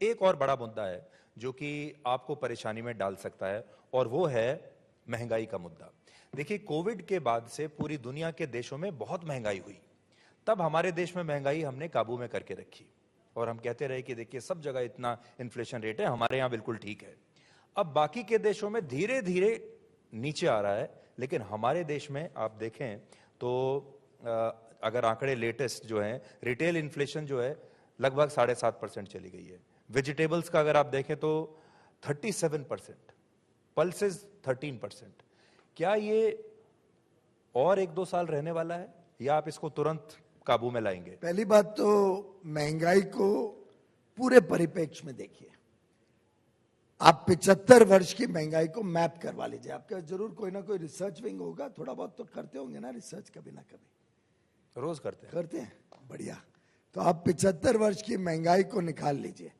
एक और बड़ा मुद्दा है जो कि आपको परेशानी में डाल सकता है और वो है महंगाई का मुद्दा। देखिए, कोविड के बाद से पूरी दुनिया के देशों में बहुत महंगाई हुई। तब हमारे देश में महंगाई हमने काबू में करके रखी और हम कहते रहे कि देखिए सब जगह इतना इन्फ्लेशन रेट है, हमारे यहाँ बिल्कुल ठीक है। अब बाकी के देशों में धीरे धीरे नीचे आ रहा है, लेकिन हमारे देश में आप देखें तो अगर आंकड़े लेटेस्ट जो हैं, रिटेल इन्फ्लेशन जो है लगभग 7.5% चली गई है। वेजिटेबल्स का अगर आप देखें तो 37%, पल्सेस 13%। क्या ये और 1-2 साल रहने वाला है या आप इसको तुरंत काबू में लाएंगे? पहली बात तो महंगाई को पूरे परिप्रेक्ष्य में देखिए। आप 75 वर्ष की महंगाई को मैप करवा लीजिए। आपका जरूर कोई ना कोई रिसर्च विंग होगा, थोड़ा बहुत तो करते होंगे ना रिसर्च, कभी ना कभी। रोज करते हैं। बढ़िया। तो आप 75 वर्ष की महंगाई को निकाल लीजिए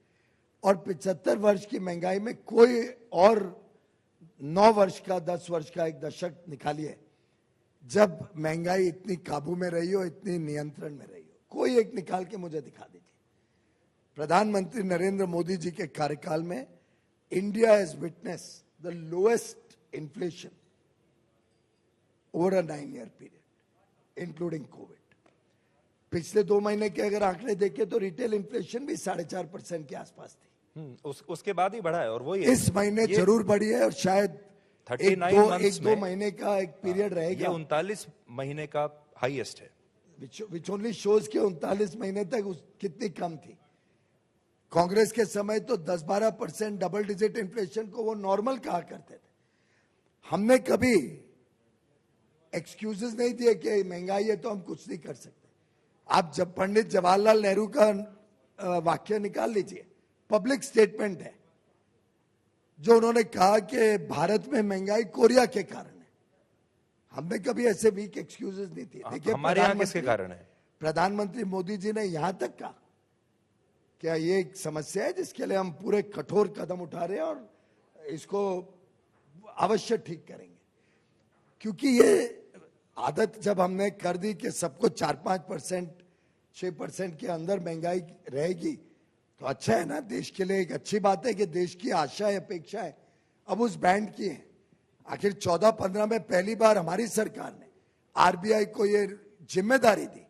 और 75 वर्ष की महंगाई में कोई और 9 वर्ष का, 10 वर्ष का एक दशक निकालिए जब महंगाई इतनी काबू में रही हो, इतनी नियंत्रण में रही हो। कोई एक निकाल के मुझे दिखा दीजिए। प्रधानमंत्री नरेंद्र मोदी जी के कार्यकाल में India has witness the lowest inflation over a 9-year period including Covid. पिछले 2 महीने के अगर आंकड़े देखें तो रिटेल इन्फ्लेशन भी 4.5% के आसपास थी। उसके बाद ही बढ़ा है और वही इस महीने जरूर बढ़ी है और शायद 1-2 महीने का एक पीरियड रहेगा। 39 महीने का हाईएस्ट है, विच ओनली शोज के 39 महीने तक कितनी कम थी। कांग्रेस के समय तो 10-12% डबल डिजिट इन्फ्लेशन को वो नॉर्मल कहा करते थे। हमने कभी एक्सक्यूजेस नहीं दिए कि महंगाई है तो हम कुछ नहीं कर सकते। आप जब पंडित जवाहरलाल नेहरू का वाक्य निकाल लीजिए, पब्लिक स्टेटमेंट है, जो उन्होंने कहा कि भारत में महंगाई कोरिया के कारण है। हमने कभी ऐसे वीक एक्सक्यूजेस नहीं दिए। देखिए हमारे यहाँ किसके कारण है? प्रधानमंत्री मोदी जी ने यहां तक कहा क्या ये एक समस्या है जिसके लिए हम पूरे कठोर कदम उठा रहे हैं और इसको अवश्य ठीक करेंगे। क्योंकि ये आदत जब हमने कर दी कि सबको 4-5%, 6% के अंदर महंगाई रहेगी तो अच्छा है ना, देश के लिए एक अच्छी बात है कि देश की आशा है, अपेक्षा है अब उस बैंड की है। आखिर 14-15 में पहली बार हमारी सरकार ने आरबीआई को ये जिम्मेदारी दी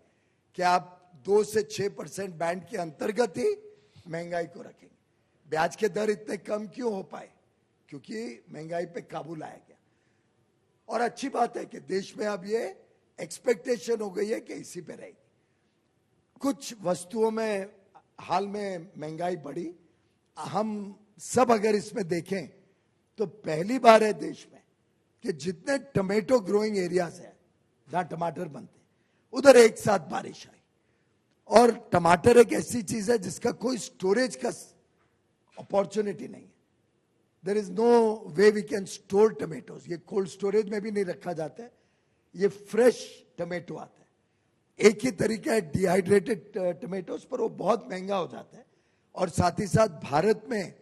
कि आप 2 से 6% बैंड के अंतर्गत ही महंगाई को रखेंगे। ब्याज के दर इतने कम क्यों हो पाए? क्योंकि महंगाई पे काबू लाया गया। और अच्छी बात है कि देश में अब ये एक्सपेक्टेशन हो गई है कि इसी पे रहेगी। कुछ वस्तुओं में हाल में महंगाई बढ़ी। हम सब अगर इसमें देखें तो पहली बार है देश में कि जितने टमेटो ग्रोइंग एरियाज हैं जहां टमाटर बनते हैं उधर एक साथ बारिश आई। और टमाटर एक ऐसी चीज है जिसका कोई स्टोरेज का अपॉर्चुनिटी नहीं है। There is no way we can store tomatoes. ये कोल्ड स्टोरेज में भी नहीं रखा जाता है, ये फ्रेश टमेटो आता है। एक ही तरीका है डिहाइड्रेटेड टमेटोज, पर वो बहुत महंगा हो जाता है। और साथ ही साथ भारत में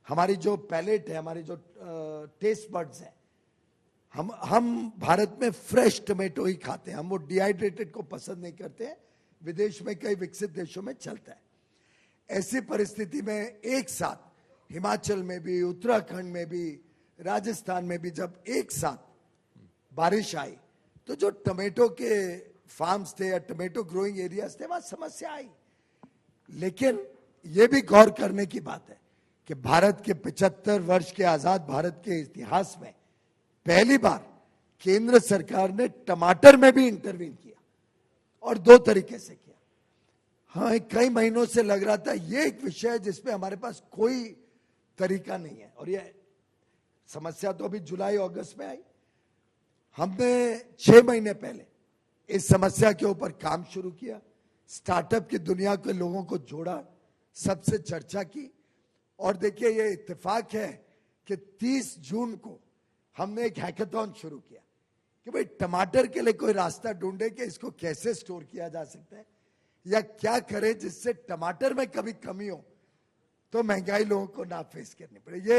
हमारी जो पैलेट है, हमारी जो टेस्ट बड्स है, हम भारत में फ्रेश टमेटो ही खाते हैं। हम वो डिहाइड्रेटेड को पसंद नहीं करते हैं। विदेश में कई विकसित देशों में चलता है। ऐसी परिस्थिति में एक साथ हिमाचल में भी, उत्तराखंड में भी, राजस्थान में भी जब एक साथ बारिश आई तो जो टमेटो के फार्म्स थे या टमेटो ग्रोइंग एरियाज थे वहां समस्या आई। लेकिन यह भी गौर करने की बात है कि भारत के 75 वर्ष के आजाद भारत के इतिहास में पहली बार केंद्र सरकार ने टमाटर में भी इंटरवीन किया और 2 तरीके से किया। हाँ, कई महीनों से लग रहा था ये एक विषय है जिसपे हमारे पास कोई तरीका नहीं है और ये समस्या तो अभी जुलाई अगस्त में आई। हमने 6 महीने पहले इस समस्या के ऊपर काम शुरू किया, स्टार्टअप की दुनिया के लोगों को जोड़ा, सबसे चर्चा की और देखिए ये इत्तेफाक है कि 30 जून को हमने एक हैकाथॉन शुरू किया कि भाई टमाटर के लिए कोई रास्ता ढूंढे कि इसको कैसे स्टोर किया जा सकता है या क्या करें जिससे टमाटर में कभी कमी हो तो महंगाई लोगों को ना फेस करनी पड़े। ये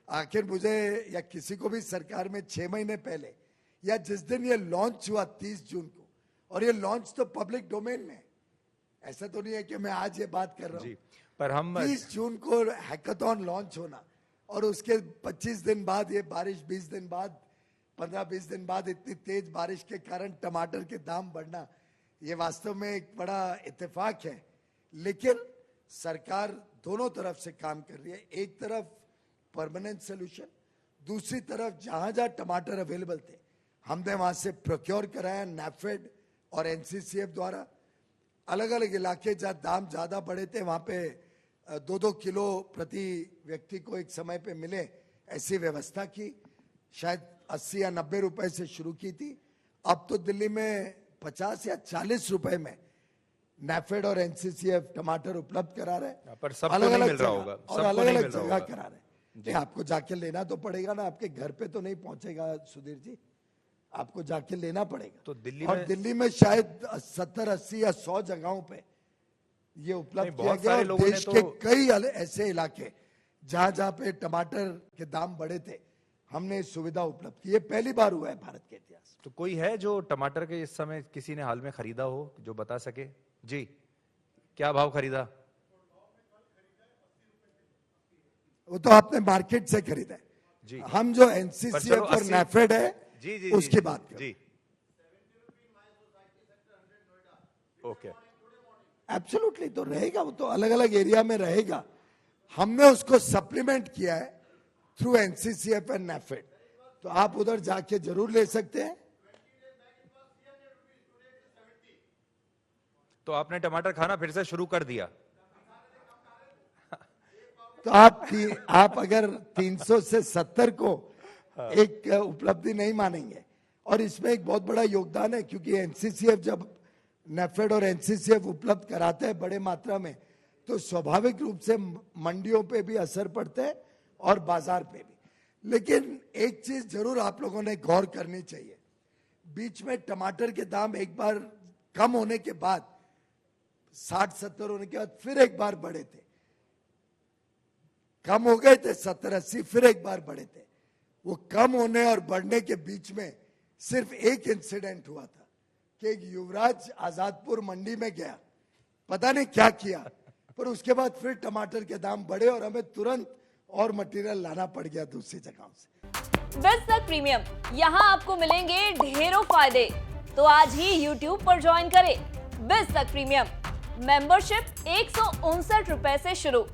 आखिर मुझे या किसी को भी सरकार में 6 महीने पहले या जिस दिन ये लॉन्च हुआ 30 जून को, और ये लॉन्च तो पब्लिक डोमेन में, ऐसा तो नहीं है कि मैं आज ये बात कर रहा हूं। पर हम 30 जून को हैकाथॉन लॉन्च होना और उसके 25 दिन बाद ये बारिश, 20 दिन बाद, 15-20 दिन बाद इतनी तेज बारिश के कारण टमाटर के दाम बढ़ना, ये वास्तव में एक बड़ा इत्तेफाक है। लेकिन सरकार दोनों तरफ से काम कर रही है। एक तरफ परमानेंट सोल्यूशन, दूसरी तरफ जहां जहां टमाटर अवेलेबल थे हमने वहां से प्रोक्योर कराया नैफेड और एनसीसीएफ द्वारा। अलग अलग इलाके जहां दाम ज्यादा बढ़े थे वहां पे 2-2 किलो प्रति व्यक्ति को एक समय पे मिले, ऐसी व्यवस्था की। शायद 80 या 90 रुपए से शुरू की थी, अब तो दिल्ली में 50 या 40 रुपए में नैफेड और एनसीसीएफ टमाटर उपलब्ध करा रहे हैं। पर सबको नहीं मिल रहा होगा, और अलग अलग जगह करा रहे हैं। आपको जाके लेना तो पड़ेगा ना, आपके घर पे तो नहीं पहुंचेगा सुधीर जी, आपको जाके लेना पड़ेगा। तो दिल्ली में शायद 70, 80 या 100 जगहों पे ये उपलब्ध किया गया। और देश के कई ऐसे इलाके जहां जहां पे टमाटर के दाम बढ़े थे हमने सुविधा उपलब्ध की। ये पहली बार हुआ है भारत के इतिहास। तो कोई है जो टमाटर के इस समय किसी ने हाल में खरीदा हो जो बता सके? जी, क्या भाव खरीदा? वो तो आपने मार्केट से खरीदा है जी। हम जो एनसीसीएफ और नैफेड है जी, उसकी बात जी। ओके, एब्सोल्युटली तो रहेगा, वो तो अलग अलग एरिया में रहेगा। हमने उसको सप्लीमेंट किया है थ्रू एनसीसीएफ एंड नैफेड, तो आप उधर जाके जरूर ले सकते हैं। तो आपने टमाटर खाना फिर से शुरू कर दिया? तो आप अगर 300 से 70 को एक उपलब्धि नहीं मानेंगे, और इसमें एक बहुत बड़ा योगदान है क्योंकि एनसीसीएफ जब नैफेड और एनसीसीएफ उपलब्ध कराते हैं बड़े मात्रा में तो स्वाभाविक रूप से मंडियों पे भी असर पड़ता है और बाजार पे भी। लेकिन एक चीज जरूर आप लोगों ने गौर करनी चाहिए, बीच में टमाटर के दाम एक बार कम होने के बाद 60-70 होने के बाद फिर एक बार बढ़े थे, कम हो गए थे 70-80, फिर एक बार बढ़े थे। वो कम होने और बढ़ने के बीच में सिर्फ एक इंसिडेंट हुआ था कि एक युवराज आजादपुर मंडी में गया, पता नहीं क्या किया, पर उसके बाद फिर टमाटर के दाम बढ़े और हमें तुरंत और मटेरियल लाना पड़ गया दूसरी जगहों से। बिज़ तक प्रीमियम, यहाँ आपको मिलेंगे ढेरों फायदे, तो आज ही YouTube पर ज्वाइन करें। बिज़ तक प्रीमियम मेंबरशिप 159 रुपए से शुरू।